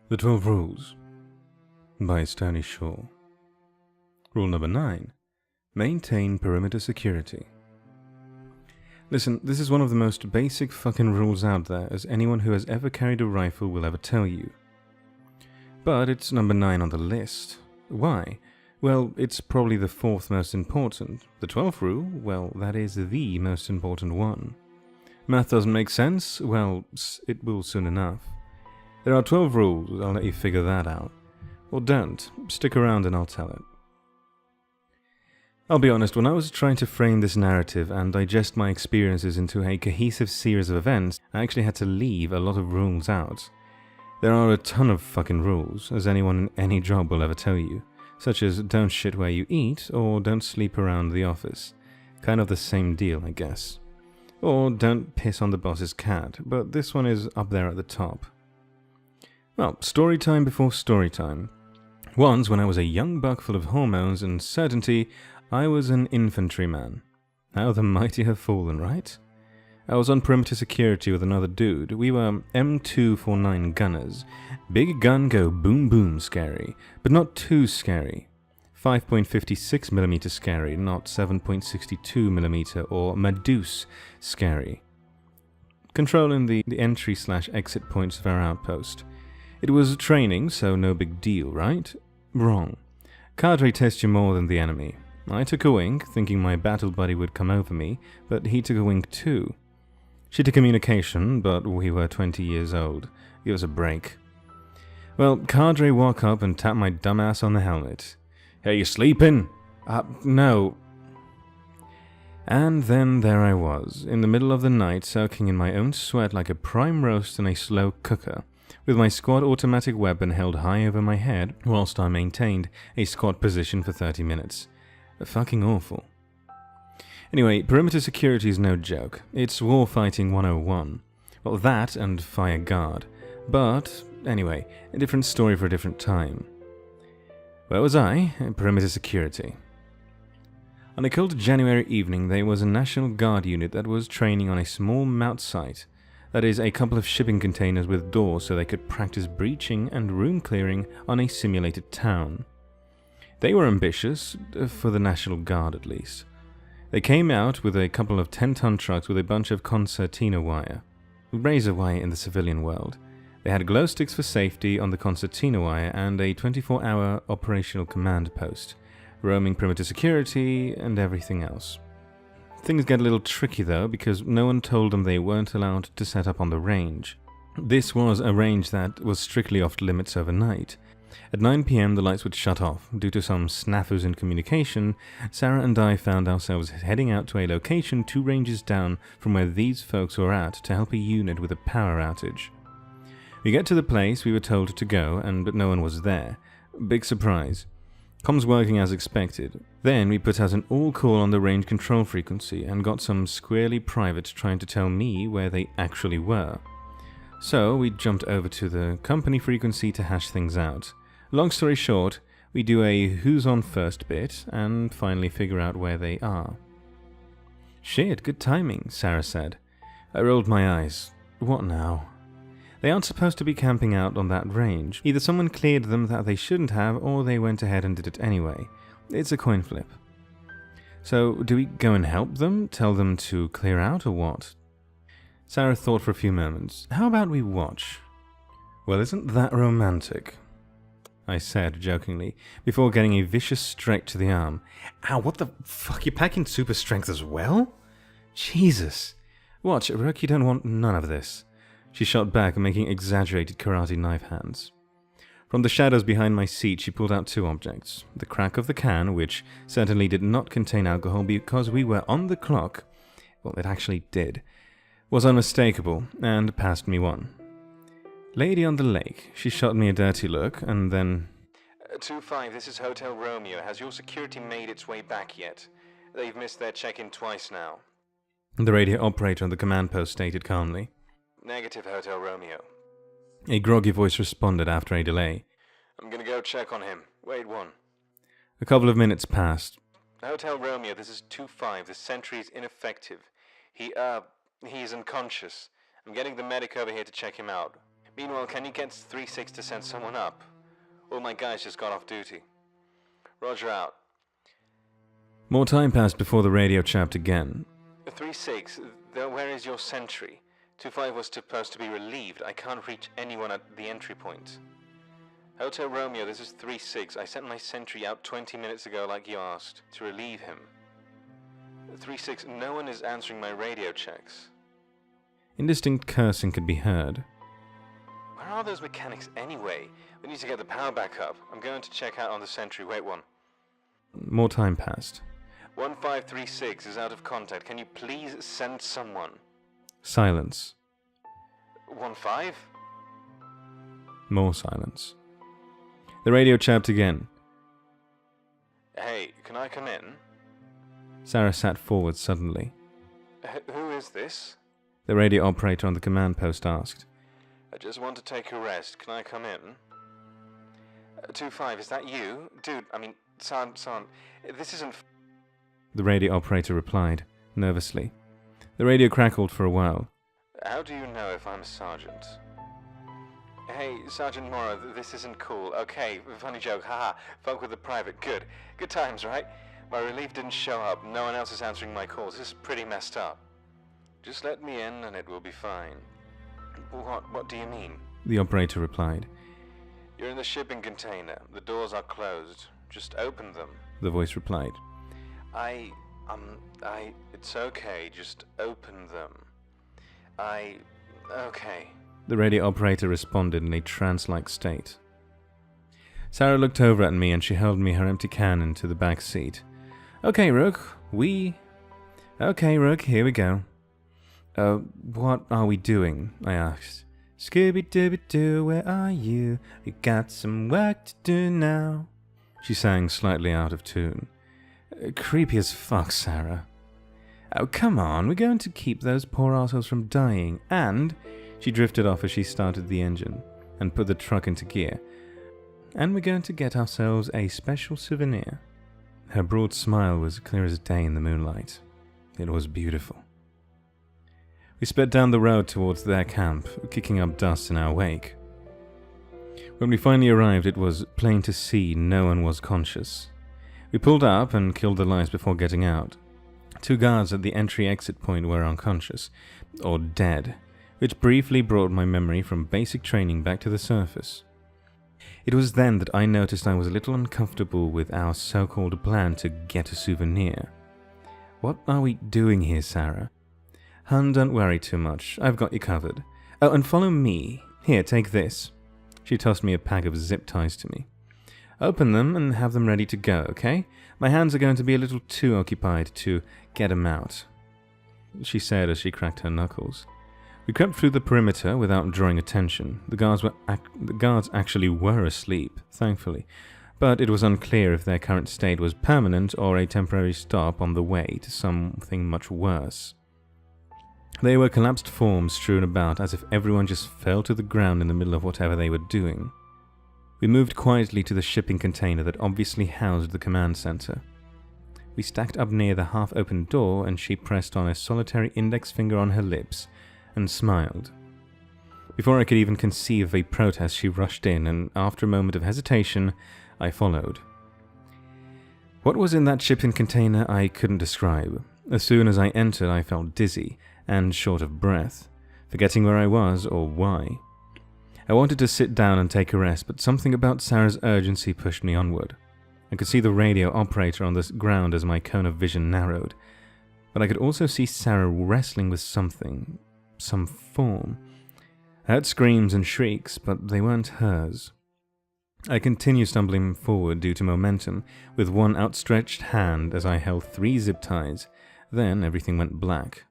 The 12 Rules by Stony Shaw. Rule number 9. Maintain perimeter security. Listen, this is one of the most basic fucking rules out there, as anyone who has ever carried a rifle will ever tell you. But it's number 9 on the list. Why? Well, it's probably the 4th most important. The 12th rule? Well, that is the most important one. Math doesn't make sense? Well, it will soon enough. There are 12 rules, I'll let you figure that out. Or don't. Stick around and I'll tell it. I'll be honest, when I was trying to frame this narrative and digest my experiences into a cohesive series of events, I actually had to leave a lot of rules out. There are a ton of fucking rules, as anyone in any job will ever tell you, such as don't shit where you eat or don't sleep around the office. Kind of the same deal, I guess. Or don't piss on the boss's cat, but this one is up there at the top. Well, story time before story time. Once, when I was a young buck full of hormones and certainty, I was an infantryman. How the mighty have fallen, right? I was on perimeter security with another dude. We were M249 gunners. Big gun go boom boom scary, but not too scary. 5.56mm scary, not 7.62mm or Medusa scary. Controlling the entry/exit points of our outpost. It was training, so no big deal, right? Wrong. Cadre tests you more than the enemy. I took a wink, thinking my battle buddy would come over me, but he took a wink too. Shitty communication, but we were 20 years old. Give us a break. Well, Cadre walked up and tapped my dumbass on the helmet. Hey, you sleeping? No. And then there I was, in the middle of the night, soaking in my own sweat like a prime roast in a slow cooker, with my squad automatic weapon held high over my head whilst I maintained a squad position for 30 minutes. Fucking awful. Anyway, perimeter security is no joke. It's warfighting 101. Well, that and fire guard. But, anyway, a different story for a different time. Where was I? Perimeter security. On a cold January evening, there was a National Guard unit that was training on a small mount site. That is, a couple of shipping containers with doors so they could practice breaching and room clearing on a simulated town. They were ambitious, for the National Guard at least. They came out with a couple of 10-ton trucks with a bunch of concertina wire. Razor wire in the civilian world. They had glow sticks for safety on the concertina wire and a 24-hour operational command post, roaming perimeter security and everything else. Things get a little tricky though, because no one told them they weren't allowed to set up on the range. This was a range that was strictly off limits overnight. At 9 PM the lights would shut off. Due to some snafus in communication, Sarah and I found ourselves heading out to a location 2 ranges down from where these folks were at to help a unit with a power outage. We get to the place we were told to go, but no one was there. Big surprise. Comms working as expected. Then we put out an all-call on the range control frequency and got some squarely private trying to tell me where they actually were. So we jumped over to the company frequency to hash things out. Long story short, we do a who's on first bit and finally figure out where they are. Shit, good timing, Sarah said. I rolled my eyes. What now? They aren't supposed to be camping out on that range. Either someone cleared them that they shouldn't have, or they went ahead and did it anyway. It's a coin flip. So, do we go and help them? Tell them to clear out, or what? Sarah thought for a few moments. How about we watch? Well, isn't that romantic? I said, jokingly, before getting a vicious strike to the arm. Ow, what the fuck? You're packing super strength as well? Jesus. Watch, Rook, you don't want none of this. She shot back, making exaggerated karate knife hands. From the shadows behind my seat, she pulled out 2 objects. The crack of the can, which certainly did not contain alcohol because we were on the clock, well, it actually did, was unmistakable, and passed me one. Lady on the lake, she shot me a dirty look, and then... 2-5, this is Hotel Romeo. Has your security made its way back yet? They've missed their check-in twice now. The radio operator on the command post stated calmly. Negative, Hotel Romeo. A groggy voice responded after a delay. I'm gonna go check on him. Wait 1. A couple of minutes passed. Hotel Romeo, this is 2-5. The sentry is ineffective. He's unconscious. I'm getting the medic over here to check him out. Meanwhile, can you get 3-6 to send someone up? All my guys just got off duty. Roger out. More time passed before the radio chirped again. 3-6, where is your sentry? 2-5 was supposed to be relieved. I can't reach anyone at the entry point. Hotel Romeo, this is 3-6. I sent my sentry out 20 minutes ago like you asked, to relieve him. 3-6, no one is answering my radio checks. Indistinct cursing could be heard. Where are those mechanics anyway? We need to get the power back up. I'm going to check out on the sentry. Wait one. More time passed. 1536 is out of contact. Can you please send someone? Silence. 15? More silence. The radio chirped again. Hey, can I come in? Sarah sat forward suddenly. Who is this? The radio operator on the command post asked. I just want to take a rest. Can I come in? 2-5, is that you? Dude, son, this isn't... The radio operator replied, nervously. The radio crackled for a while. How do you know if I'm a sergeant? Hey, Sergeant Morrow, this isn't cool. Okay, funny joke, haha. Fuck with the private, good. Good times, right? My relief didn't show up. No one else is answering my calls. This is pretty messed up. Just let me in and it will be fine. What do you mean? The operator replied. You're in the shipping container. The doors are closed. Just open them. The voice replied. It's okay. Just open them. Okay. The radio operator responded in a trance-like state. Sarah looked over at me and she held me her empty cannon to the back seat. Okay, Rook, Okay, Rook, here we go. What are we doing? I asked. Scooby-Dooby-Doo, where are you? We got some work to do now. She sang slightly out of tune. Creepy as fuck, Sarah. Oh, come on, we're going to keep those poor assholes from dying, and... She drifted off as she started the engine and put the truck into gear. And we're going to get ourselves a special souvenir. Her broad smile was clear as day in the moonlight. It was beautiful. We sped down the road towards their camp, kicking up dust in our wake. When we finally arrived, it was plain to see no one was conscious. We pulled up and killed the lights before getting out. 2 guards at the entry-exit point were unconscious, or dead, which briefly brought my memory from basic training back to the surface. It was then that I noticed I was a little uncomfortable with our so-called plan to get a souvenir. What are we doing here, Sarah? Hun, don't worry too much. I've got you covered. Oh, and follow me. Here, take this. She tossed me a pack of zip ties to me. Open them and have them ready to go, okay? My hands are going to be a little too occupied to get 'em out, she said as she cracked her knuckles. We crept through the perimeter without drawing attention. The guards actually were asleep, thankfully, but it was unclear if their current state was permanent or a temporary stop on the way to something much worse. They were collapsed forms strewn about as if everyone just fell to the ground in the middle of whatever they were doing. We moved quietly to the shipping container that obviously housed the command center. We stacked up near the half-open door and she pressed on a solitary index finger on her lips and smiled. Before I could even conceive a protest, she rushed in, and after a moment of hesitation, I followed. What was in that shipping container I couldn't describe. As soon as I entered, I felt dizzy and short of breath, forgetting where I was or why. I wanted to sit down and take a rest, but something about Sarah's urgency pushed me onward. I could see the radio operator on the ground as my cone of vision narrowed, but I could also see Sarah wrestling with something, some form. I heard screams and shrieks, but they weren't hers. I continued stumbling forward due to momentum, with one outstretched hand as I held 3 zip ties. Then everything went black.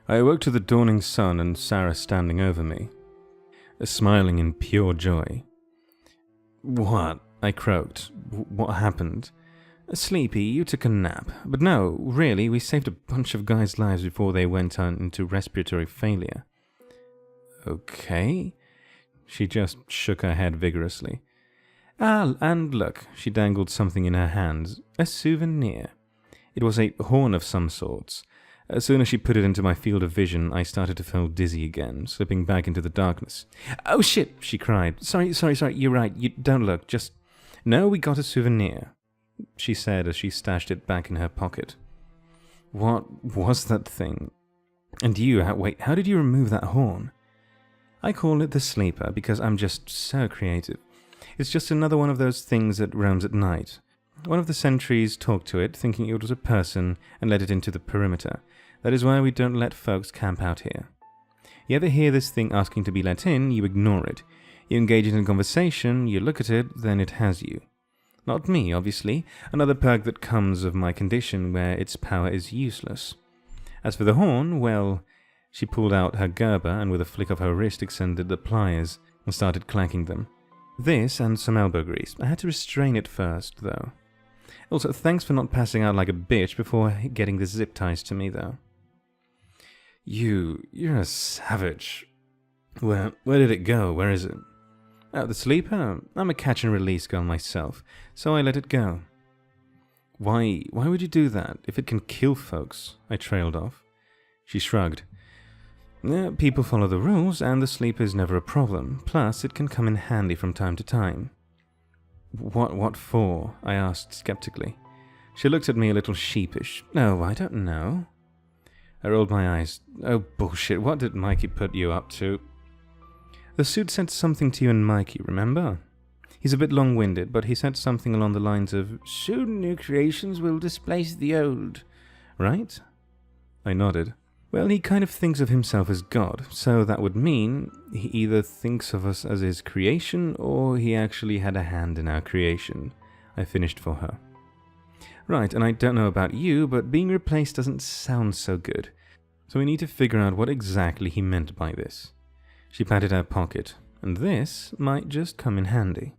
I awoke to the dawning sun and Sarah standing over me, smiling in pure joy. What? I croaked. What happened? Sleepy, you took a nap. But no, really, we saved a bunch of guys' lives before they went on into respiratory failure. Okay. She just shook her head vigorously. Ah, and look, she dangled something in her hands. A souvenir. It was a horn of some sorts. As soon as she put it into my field of vision, I started to feel dizzy again, slipping back into the darkness. "Oh shit!" she cried. Sorry, you're right, you don't look, just... "No, we got a souvenir," she said as she stashed it back in her pocket. "What was that thing? And wait, how did you remove that horn?" "I call it the sleeper because I'm just so creative. It's just another one of those things that roams at night. One of the sentries talked to it, thinking it was a person, and let it into the perimeter. That is why we don't let folks camp out here. You ever hear this thing asking to be let in, you ignore it. You engage it in conversation, you look at it, then it has you. Not me, obviously, another perk that comes of my condition where its power is useless. As for the horn, well..." She pulled out her Gerber and with a flick of her wrist extended the pliers and started clacking them. This and some elbow grease. I had to restrain it first, though. Also, thanks for not passing out like a bitch before getting the zip ties to me, though. You're a savage. Where did it go? Where is it?" "Oh, the sleeper? I'm a catch and release girl myself, so I let it go." Why would you do that, if it can kill folks?" I trailed off. She shrugged. People follow the rules, and the sleeper is never a problem. Plus, it can come in handy from time to time." What for?" I asked skeptically. She looked at me a little sheepish. "Oh, I don't know." I rolled my eyes. "Oh, bullshit, what did Mikey put you up to?" "The suit said something to you and Mikey, remember? He's a bit long-winded, but he said something along the lines of, 'Soon new creations will displace the old.' Right?" I nodded. "Well, he kind of thinks of himself as God, so that would mean he either thinks of us as his creation, or he actually had a hand in our creation," I finished for her. "Right, and I don't know about you, but being replaced doesn't sound so good. So we need to figure out what exactly he meant by this." She patted her pocket, "And this might just come in handy."